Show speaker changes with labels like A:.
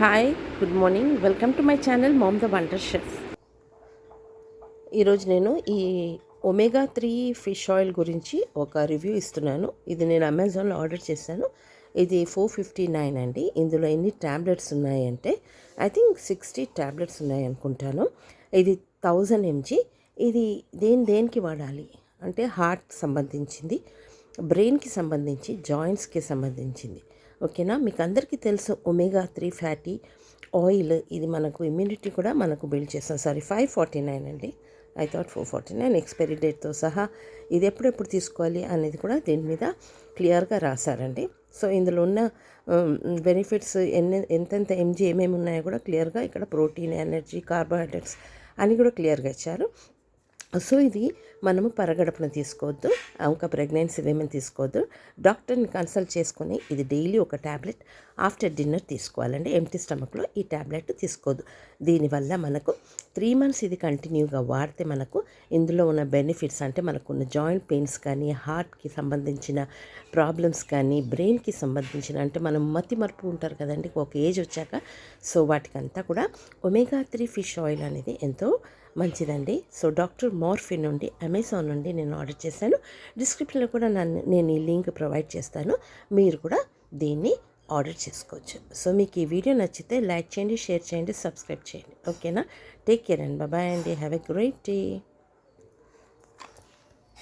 A: Hi, good morning. Welcome to my channel ma'am the wonder chef. ఈరోజు నేను ఈ omega 3 fish oil గురించి ఒక రివ్యూ ఇస్తున్నాను. ఇది నేను అమెజాన్లో ఆర్డర్ చేశాను. ఇది 459 అండి. ఇందులో ఎన్ని ట్యాబ్లెట్స్ ఉన్నాయంటే ఐ థింక్ 60 ట్యాబ్లెట్స్ ఉన్నాయి అనుకుంటాను. ఇది 1000 mg. ఇది దేనికి వాడాలి అంటే హార్ట్ సంబంధించింది, బ్రెయిన్కి సంబంధించి, జాయింట్స్కి సంబంధించింది. ఓకేనా, మీకు అందరికీ తెలుసు ఒమేగా 3 ఫ్యాటీ ఆయిల్. ఇది మనకు ఇమ్యూనిటీ కూడా మనకు బిల్డ్ చేస్తాం. సారీ, 549 అండి. ఐ థాట్ 449 ఎక్స్పైరీ డేట్తో సహా. ఇది ఎప్పుడెప్పుడు తీసుకోవాలి అనేది కూడా దీని మీద క్లియర్గా రాశారండి. సో ఇందులో ఉన్న బెనిఫిట్స్ ఎంతెంత ఎంజీ ఏమేమి ఉన్నాయో కూడా క్లియర్గా ఇక్కడ ప్రోటీన్, ఎనర్జీ, కార్బోహైడ్రేట్స్ అని కూడా క్లియర్గా ఇచ్చారు. సో ఇది మనము పరగడపున తీసుకోవద్దు, ఇంకా ప్రెగ్నెన్సీ విమెన్ తీసుకోవద్దు. డాక్టర్ని కన్సల్ట్ చేసుకొని ఇది డైలీ ఒక ట్యాబ్లెట్ ఆఫ్టర్ డిన్నర్ తీసుకోవాలండి. ఎంటీ స్టమక్లో ఈ ట్యాబ్లెట్ తీసుకోవద్దు. దీనివల్ల మనకు 3 months ఇది కంటిన్యూగా వాడితే మనకు ఇందులో ఉన్న బెనిఫిట్స్ అంటే మనకున్న జాయింట్ పెయిన్స్ కానీ, హార్ట్కి సంబంధించిన ప్రాబ్లమ్స్ కానీ, బ్రెయిన్కి సంబంధించిన అంటే మనం మతిమరుపు ఉంటారు కదండి ఒక ఏజ్ వచ్చాక. సో వాటికంతా కూడా ఒమేగా 3 ఫిష్ ఆయిల్ అనేది ఎంతో మంచిదండి. సో డాక్టర్ మార్ఫిన్ నుండి అమెజాన్ నుండి నేను ఆర్డర్ చేశాను. డిస్క్రిప్షన్లో కూడా నేను ఈ లింక్ ప్రొవైడ్ చేస్తాను. మీరు కూడా దీన్ని ఆర్డర్ చేసుకోవచ్చు. సో మీకు ఈ వీడియో నచ్చితే లైక్ చేయండి, షేర్ చేయండి, సబ్స్క్రైబ్ చేయండి. ఓకేనా, టేక్ కేర్ అండ్ బాయ్ అండి. Have a great day.